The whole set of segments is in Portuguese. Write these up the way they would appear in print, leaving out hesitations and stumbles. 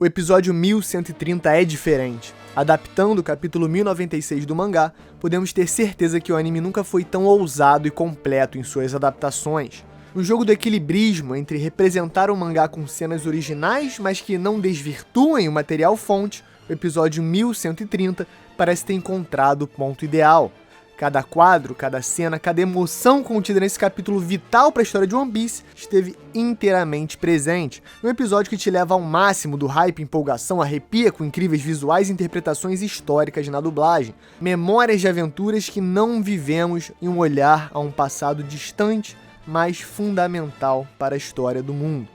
O episódio 1130 é diferente. Adaptando o capítulo 1096 do mangá, podemos ter certeza que o anime nunca foi tão ousado e completo em suas adaptações. No jogo do equilibrismo entre representar o mangá com cenas originais, mas que não desvirtuem o material fonte, o episódio 1130 parece ter encontrado o ponto ideal. Cada quadro, cada cena, cada emoção contida nesse capítulo vital para a história de One Piece esteve inteiramente presente. Um episódio que te leva ao máximo do hype, empolgação, arrepia com incríveis visuais e interpretações históricas na dublagem. Memórias de aventuras que não vivemos e um olhar a um passado distante, mas fundamental para a história do mundo.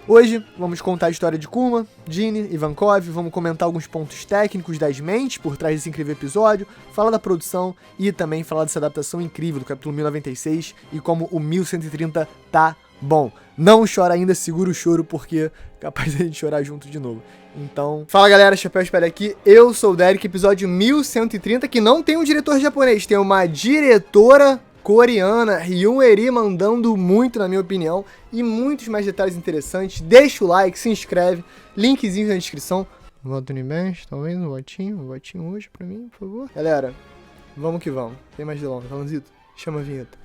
Hoje, vamos contar a história de Kuma, Ginny, Ivankov, vamos comentar alguns pontos técnicos das mentes por trás desse incrível episódio, falar da produção e também falar dessa adaptação incrível do capítulo 1096 e como o 1130 tá bom. Não chora ainda, segura o choro porque é capaz de a gente chorar junto de novo. Então, fala galera, Chapéu Espera aqui, eu sou o Derek, episódio 1130, que não tem um diretor japonês, tem uma diretora coreana, Ryun Eri, mandando muito na minha opinião, e muitos mais detalhes interessantes. Deixa o like, se inscreve, linkzinho na descrição. Voto no Bench, talvez um votinho hoje pra mim, por favor. Galera, vamos que vamos, tem mais delongas, Alanzito, chama a vinheta.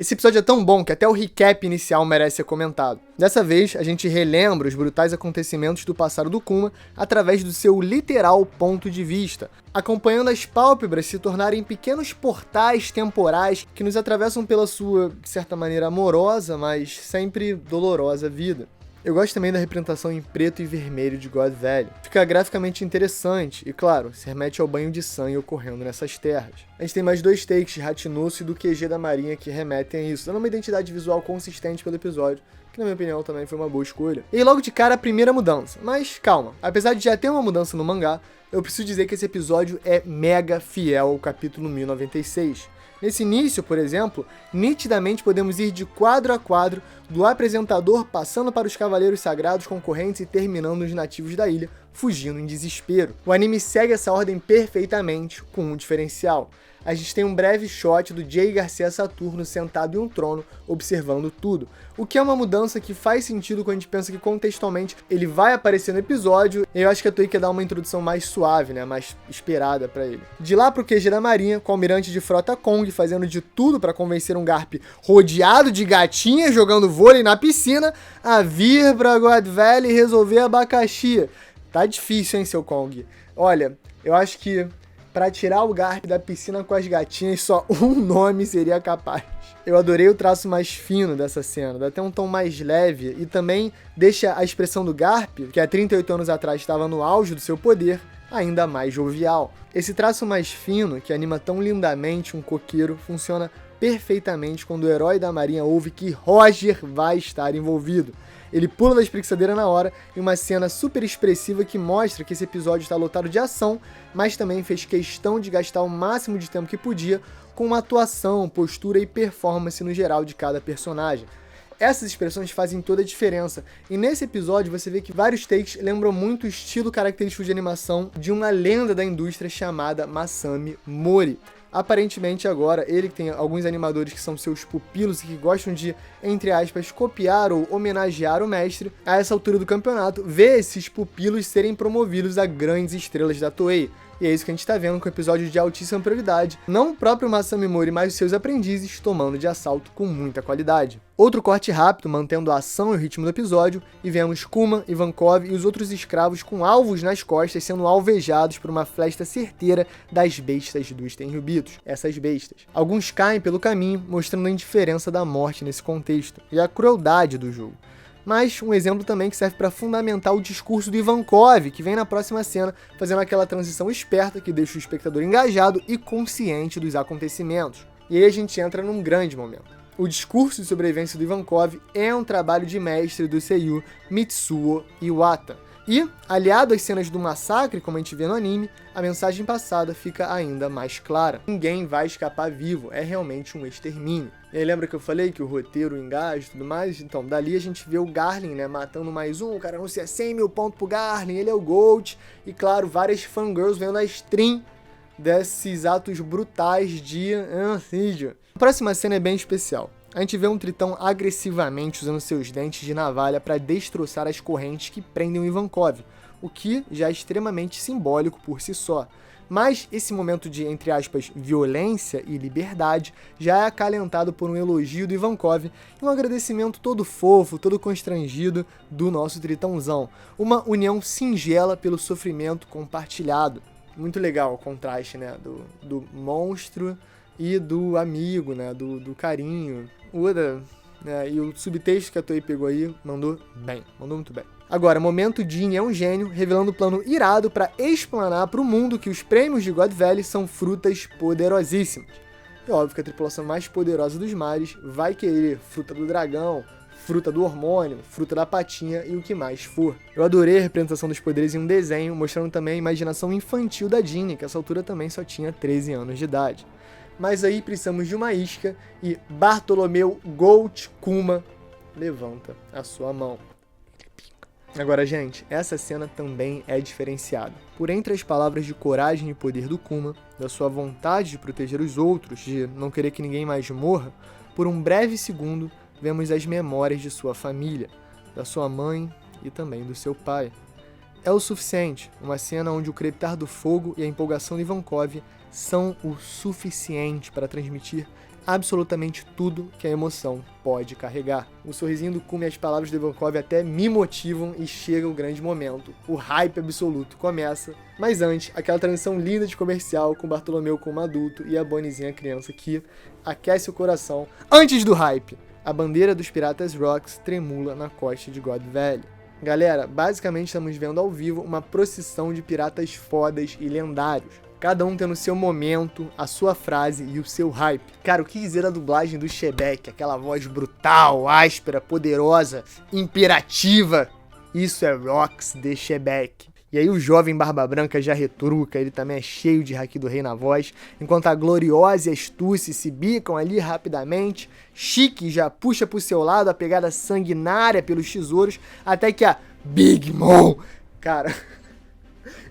Esse episódio é tão bom que até o recap inicial merece ser comentado. Dessa vez, a gente relembra os brutais acontecimentos do passado do Kuma através do seu literal ponto de vista, acompanhando as pálpebras se tornarem pequenos portais temporais que nos atravessam pela sua, de certa maneira, amorosa, mas sempre dolorosa vida. Eu gosto também da representação em preto e vermelho de God Valley. Fica graficamente interessante e, claro, se remete ao banho de sangue ocorrendo nessas terras. A gente tem mais dois takes de Hatinusso e do QG da Marinha que remetem a isso, dando uma identidade visual consistente pelo episódio, que na minha opinião também foi uma boa escolha. E logo de cara a primeira mudança, mas calma, apesar de já ter uma mudança no mangá, eu preciso dizer que esse episódio é mega fiel ao capítulo 1096. Nesse início, por exemplo, nitidamente podemos ir de quadro a quadro, do apresentador passando para os cavaleiros sagrados concorrentes e terminando nos nativos da ilha, fugindo em desespero. O anime segue essa ordem perfeitamente, com um diferencial. A gente tem um breve shot do Jay Garcia Saturno sentado em um trono, observando tudo. O que é uma mudança que faz sentido quando a gente pensa que contextualmente ele vai aparecer no episódio, e eu acho que a Toei quer dar uma introdução mais suave, né, mais esperada pra ele. De lá pro QG da Marinha, com o almirante de frota Kong fazendo de tudo pra convencer um Garp rodeado de gatinhas jogando vôlei na piscina a vir pra God Valley resolver abacaxi. Tá difícil, hein, seu Kong? Olha, eu acho que pra tirar o Garp da piscina com as gatinhas, só um nome seria capaz. Eu adorei o traço mais fino dessa cena, dá até um tom mais leve e também deixa a expressão do Garp, que há 38 anos atrás estava no auge do seu poder, ainda mais jovial. Esse traço mais fino, que anima tão lindamente um coqueiro, funciona perfeitamente quando o herói da Marinha ouve que Roger vai estar envolvido. Ele pula da espreguiçadeira na hora em uma cena super expressiva que mostra que esse episódio está lotado de ação, mas também fez questão de gastar o máximo de tempo que podia com uma atuação, postura e performance no geral de cada personagem. Essas expressões fazem toda a diferença, e nesse episódio você vê que vários takes lembram muito o estilo característico de animação de uma lenda da indústria chamada Masami Mori. Aparentemente agora, ele que tem alguns animadores que são seus pupilos e que gostam de, entre aspas, copiar ou homenagear o mestre, a essa altura do campeonato, vê esses pupilos serem promovidos a grandes estrelas da Toei. E é isso que a gente tá vendo com o episódio de altíssima prioridade, não o próprio Masami Mori, mas os seus aprendizes tomando de assalto com muita qualidade. Outro corte rápido, mantendo a ação e o ritmo do episódio, e vemos Kuma, Ivankov e os outros escravos com alvos nas costas sendo alvejados por uma flecha certeira das bestas dos Tenryubitos, essas bestas. Alguns caem pelo caminho, mostrando a indiferença da morte nesse contexto, e a crueldade do jogo. Mas um exemplo também que serve para fundamentar o discurso do Ivankov, que vem na próxima cena, fazendo aquela transição esperta que deixa o espectador engajado e consciente dos acontecimentos. E aí a gente entra num grande momento. O discurso de sobrevivência do Ivankov é um trabalho de mestre do seiyuu Mitsuo Iwata. E, aliado às cenas do massacre, como a gente vê no anime, a mensagem passada fica ainda mais clara. Ninguém vai escapar vivo, é realmente um extermínio. E aí lembra que eu falei que o roteiro engaja e tudo mais? Então, dali a gente vê o Garlin, né, matando mais um, o cara anuncia 100 mil pontos pro Garlin, ele é o GOAT. E claro, várias fangirls vendo a stream desses atos brutais de homicídio. A próxima cena é bem especial. A gente vê um Tritão agressivamente usando seus dentes de navalha para destroçar as correntes que prendem o Ivankov, o que já é extremamente simbólico por si só. Mas esse momento de, entre aspas, violência e liberdade já é acalentado por um elogio do Ivankov e um agradecimento todo fofo, todo constrangido do nosso Tritãozão. Uma união singela pelo sofrimento compartilhado. Muito legal o contraste, né, do monstro e do amigo, né, do carinho. O Oda, né, e o subtexto que a Toei pegou aí mandou muito bem. Agora, momento Jin é um gênio, revelando um plano irado para explanar para o mundo que os prêmios de God Valley são frutas poderosíssimas. E óbvio que a tripulação mais poderosa dos mares vai querer fruta do dragão, fruta do hormônio, fruta da patinha e o que mais for. Eu adorei a representação dos poderes em um desenho, mostrando também a imaginação infantil da Jinny, que essa altura também só tinha 13 anos de idade. Mas aí precisamos de uma isca e Bartolomeu Gold Kuma levanta a sua mão. Agora, gente, essa cena também é diferenciada. Por entre as palavras de coragem e poder do Kuma, da sua vontade de proteger os outros, de não querer que ninguém mais morra, por um breve segundo, vemos as memórias de sua família, da sua mãe e também do seu pai. É o suficiente, uma cena onde o crepitar do fogo e a empolgação de Ivankov são o suficiente para transmitir absolutamente tudo que a emoção pode carregar. O sorrisinho do Kuma e as palavras do Ivankov até me motivam e chega o grande momento. O hype absoluto começa, mas antes, aquela transição linda de comercial com o Bartolomeu como adulto e a Bonniezinha criança que aquece o coração. Antes do hype, a bandeira dos Piratas Rocks tremula na costa de God Valley. Galera, basicamente estamos vendo ao vivo uma procissão de piratas fodas e lendários. Cada um tendo seu momento, a sua frase e o seu hype. Cara, o que dizer da dublagem do Shebeck? Aquela voz brutal, áspera, poderosa, imperativa. Isso é Rocks de Shebeck. E aí o jovem Barba Branca já retruca, ele também é cheio de Haki do Rei na voz, enquanto a Gloriosa e a Astúcia se bicam ali rapidamente, Chique já puxa pro seu lado a pegada sanguinária pelos tesouros, até que a Big Mom, cara,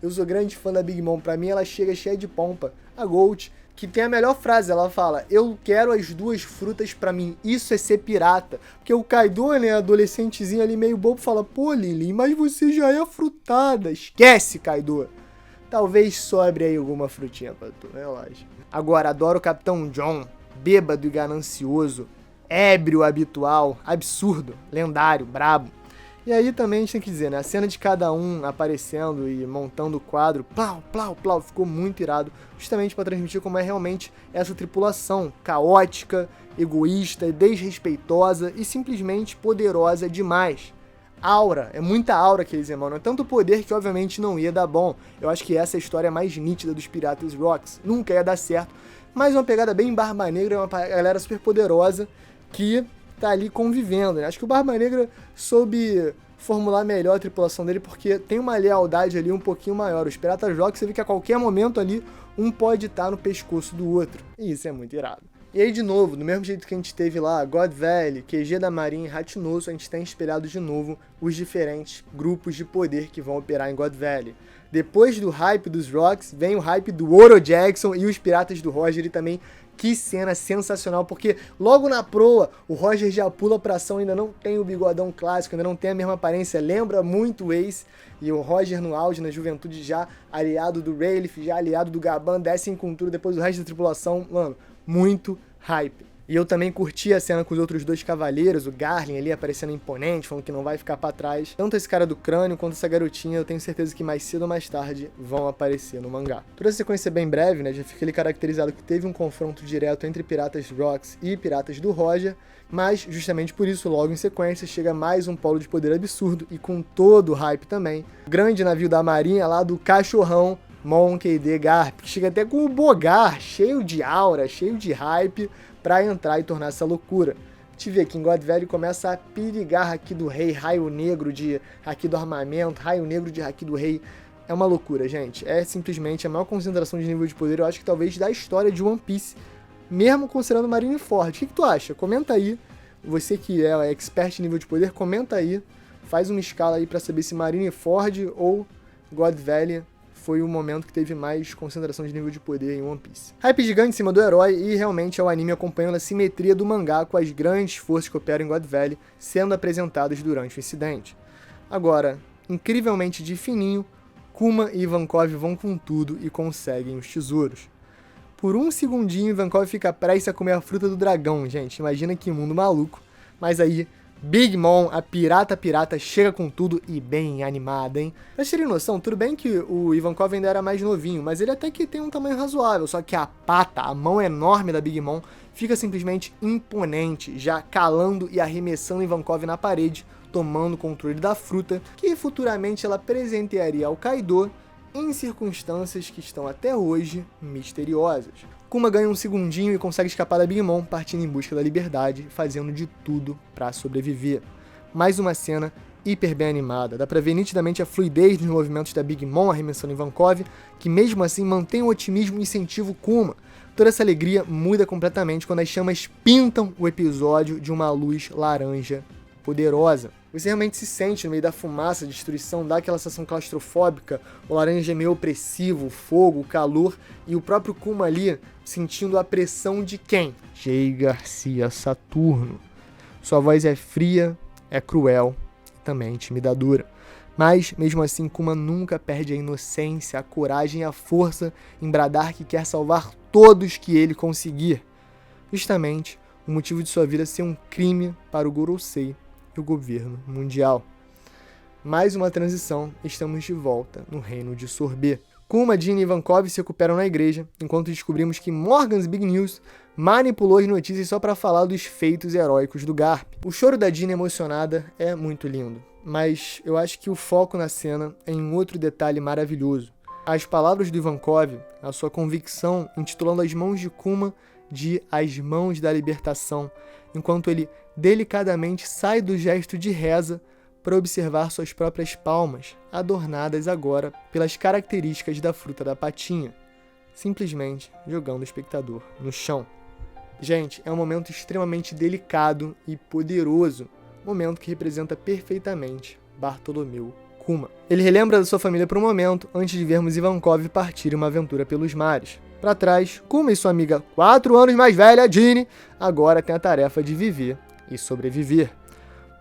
eu sou grande fã da Big Mom, pra mim ela chega cheia de pompa, a Gold, que tem a melhor frase, ela fala, eu quero as duas frutas pra mim, isso é ser pirata. Porque o Kaido, né, adolescentezinho ali meio bobo, fala, pô Lili, mas você já é frutada. Esquece, Kaido. Talvez sobre aí alguma frutinha pra tu, né, lógico. Agora, adoro o Capitão John, bêbado e ganancioso, ébrio habitual, absurdo, lendário, brabo. E aí também a gente tem que dizer, né, a cena de cada um aparecendo e montando o quadro, plau, plau, plau, ficou muito irado, justamente para transmitir como é realmente essa tripulação caótica, egoísta, desrespeitosa e simplesmente poderosa demais. Aura, é muita aura que eles emanam, é tanto poder que obviamente não ia dar bom. Eu acho que essa é a história mais nítida dos Piratas Rocks, nunca ia dar certo, mas uma pegada bem Barba Negra, uma galera super poderosa que tá ali convivendo, né? Acho que o Barba Negra soube formular melhor a tripulação dele, porque tem uma lealdade ali um pouquinho maior. Os Piratas Rocks, você vê que a qualquer momento ali, um pode estar no pescoço do outro. E isso é muito irado. E aí, de novo, do mesmo jeito que a gente teve lá God Valley, QG da Marinha e Ratinoso, a gente tem espelhado de novo os diferentes grupos de poder que vão operar em God Valley. Depois do hype dos Rocks, vem o hype do Oro Jackson e os Piratas do Roger e também. Que cena sensacional, porque logo na proa o Roger já pula pra ação, ainda não tem o bigodão clássico, ainda não tem a mesma aparência, lembra muito o Ace, e o Roger no auge, na juventude, já aliado do Rayleigh, já aliado do Gaban, descem com tudo depois do resto da tripulação, mano, muito hype. E eu também curti a cena com os outros dois cavaleiros, o Garlin ali aparecendo imponente, falando que não vai ficar pra trás. Tanto esse cara do crânio quanto essa garotinha, eu tenho certeza que mais cedo ou mais tarde vão aparecer no mangá. Toda essa sequência bem breve, né, já fica ali caracterizado que teve um confronto direto entre Piratas Rocks e Piratas do Roger, mas justamente por isso, logo em sequência, chega mais um polo de poder absurdo e com todo o hype também. O grande navio da marinha lá do cachorrão Monkey D. Garp, que chega até com o Bogar, cheio de aura, cheio de hype, pra entrar e tornar essa loucura. Te vê que em God Valley começa a perigar Haki do Rei, raio negro de Haki do armamento, raio negro de Haki do Rei. É uma loucura, gente. É simplesmente a maior concentração de nível de poder, eu acho que talvez da história de One Piece, mesmo considerando Marineford. O que tu acha? Comenta aí. Você que é expert em nível de poder, comenta aí. Faz uma escala aí pra saber se Marineford ou God Valley foi o momento que teve mais concentração de nível de poder em One Piece. Hype gigante em cima do herói e realmente é o anime acompanhando a simetria do mangá com as grandes forças que operam em God Valley sendo apresentadas durante o incidente. Agora, incrivelmente de fininho, Kuma e Ivankov vão com tudo e conseguem os tesouros. Por um segundinho, Ivankov fica prestes a comer a fruta do dragão, gente. Imagina que mundo maluco. Mas aí, Big Mom, a pirata, chega com tudo e bem animada, hein? Pra terem noção, tudo bem que o Ivankov ainda era mais novinho, mas ele até que tem um tamanho razoável, só que a pata, a mão enorme da Big Mom, fica simplesmente imponente, já calando e arremessando Ivankov na parede, tomando controle da fruta, que futuramente ela presentearia ao Kaido em circunstâncias que estão até hoje misteriosas. Kuma ganha um segundinho e consegue escapar da Big Mom, partindo em busca da liberdade, fazendo de tudo para sobreviver. Mais uma cena hiper bem animada, dá pra ver nitidamente a fluidez nos movimentos da Big Mom arremessando Ivankov, que mesmo assim mantém o otimismo e incentiva o Kuma. Toda essa alegria muda completamente quando as chamas pintam o episódio de uma luz laranja poderosa. Você realmente se sente no meio da fumaça, destruição, dá aquela sensação claustrofóbica, o laranja é meio opressivo, o fogo, o calor, e o próprio Kuma ali sentindo a pressão de quem? Jay Garcia Saturno. Sua voz é fria, é cruel e também intimidadora. Mas, mesmo assim, Kuma nunca perde a inocência, a coragem e a força em bradar que quer salvar todos que ele conseguir. Justamente, o motivo de sua vida ser um crime para o Gorosei e o governo mundial. Mais uma transição, estamos de volta no reino de Sorbet. Kuma, Jean e Ivankov se recuperam na igreja, enquanto descobrimos que Morgan's Big News manipulou as notícias só para falar dos feitos heróicos do Garp. O choro da Jean emocionada é muito lindo, mas eu acho que o foco na cena é em outro detalhe maravilhoso. As palavras do Ivankov, a sua convicção intitulando as mãos de Kuma de As Mãos da Libertação, enquanto ele delicadamente sai do gesto de reza para observar suas próprias palmas, adornadas agora pelas características da fruta da patinha, simplesmente jogando o espectador no chão. Gente, é um momento extremamente delicado e poderoso, momento que representa perfeitamente Bartolomeu Kuma. Ele relembra da sua família por um momento, antes de vermos Ivankov partir em uma aventura pelos mares. Para trás, Kuma e sua amiga 4 anos mais velha, Jean, agora têm a tarefa de viver e sobreviver.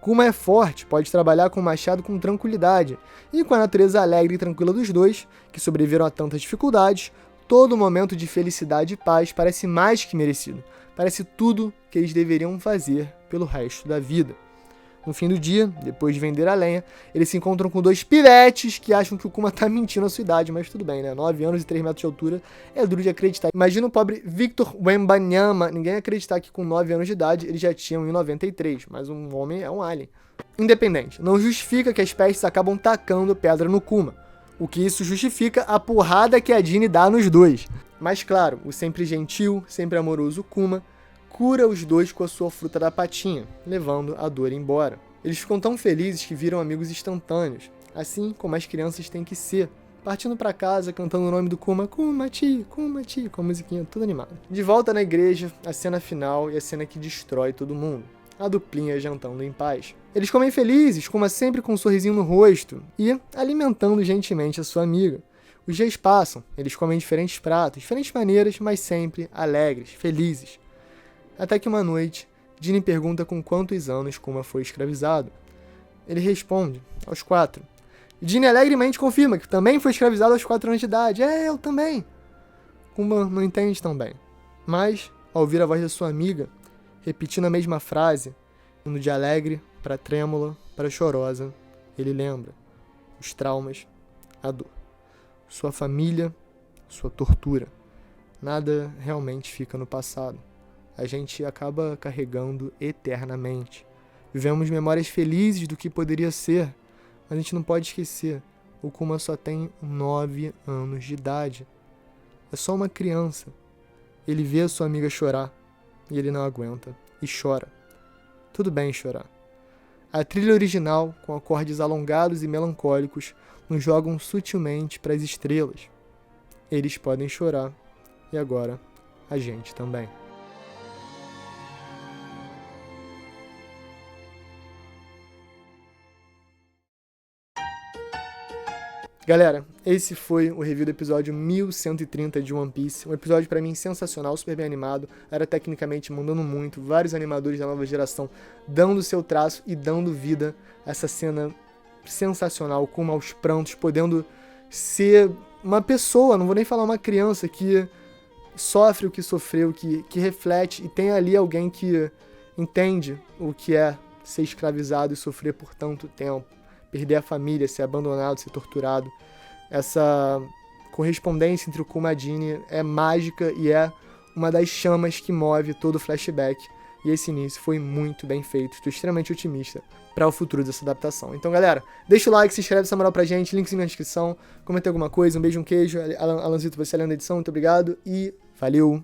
Kuma é forte, pode trabalhar com o machado com tranquilidade, e com a natureza alegre e tranquila dos dois, que sobreviveram a tantas dificuldades, todo momento de felicidade e paz parece mais que merecido. Parece tudo que eles deveriam fazer pelo resto da vida. No fim do dia, depois de vender a lenha, eles se encontram com 2 pivetes que acham que o Kuma tá mentindo a sua idade, mas tudo bem, né? 9 anos e 3 metros de altura é duro de acreditar. Imagina o pobre Victor Wembanyama, ninguém ia acreditar que com 9 anos de idade eles já tinham 1,93, mas um homem é um alien. Independente, não justifica que as pestes acabam tacando pedra no Kuma, o que isso justifica a porrada que a Jean dá nos dois. Mas claro, o sempre gentil, sempre amoroso Kuma cura os dois com a sua fruta da patinha, levando a dor embora. Eles ficam tão felizes que viram amigos instantâneos, assim como as crianças têm que ser, partindo para casa cantando o nome do Kuma, Kuma-ti, com a musiquinha toda animada. De volta na igreja, a cena final e a cena que destrói todo mundo. A duplinha jantando em paz. Eles comem felizes, Kuma sempre com um sorrisinho no rosto e alimentando gentilmente a sua amiga. Os dias passam, eles comem diferentes pratos, diferentes maneiras, mas sempre alegres, felizes. Até que uma noite, Jean pergunta com quantos anos Kuma foi escravizado. Ele responde, aos 4. Jean alegremente confirma que também foi escravizado aos 4 anos de idade. Eu também. Kuma não entende tão bem. Mas, ao ouvir a voz da sua amiga, repetindo a mesma frase, indo de alegre para trêmula, para chorosa, ele lembra os traumas, a dor. Sua família, sua tortura. Nada realmente fica no passado. A gente acaba carregando eternamente. Vivemos memórias felizes do que poderia ser, mas a gente não pode esquecer, o Kuma só tem 9 anos de idade. É só uma criança. Ele vê a sua amiga chorar, e ele não aguenta, e chora. Tudo bem chorar. A trilha original, com acordes alongados e melancólicos, nos jogam sutilmente para as estrelas. Eles podem chorar, e agora a gente também. Galera, esse foi o review do episódio 1130 de One Piece. Um episódio pra mim sensacional, super bem animado. Era tecnicamente mandando muito, vários animadores da nova geração dando seu traço e dando vida a essa cena sensacional, com aos prantos, podendo ser uma pessoa, não vou nem falar uma criança, que sofre o que sofreu, que reflete e tem ali alguém que entende o que é ser escravizado e sofrer por tanto tempo. Perder a família, ser abandonado, ser torturado. Essa correspondência entre o Kuma e a Jinny é mágica e é uma das chamas que move todo o flashback. E esse início foi muito bem feito. Estou extremamente otimista para o futuro dessa adaptação. Então, galera, deixa o like, se inscreve, essa moral pra gente, linkzinho na descrição. Comenta alguma coisa, um beijo, um queijo. Alanzito, você é lendo a edição, muito obrigado e valeu!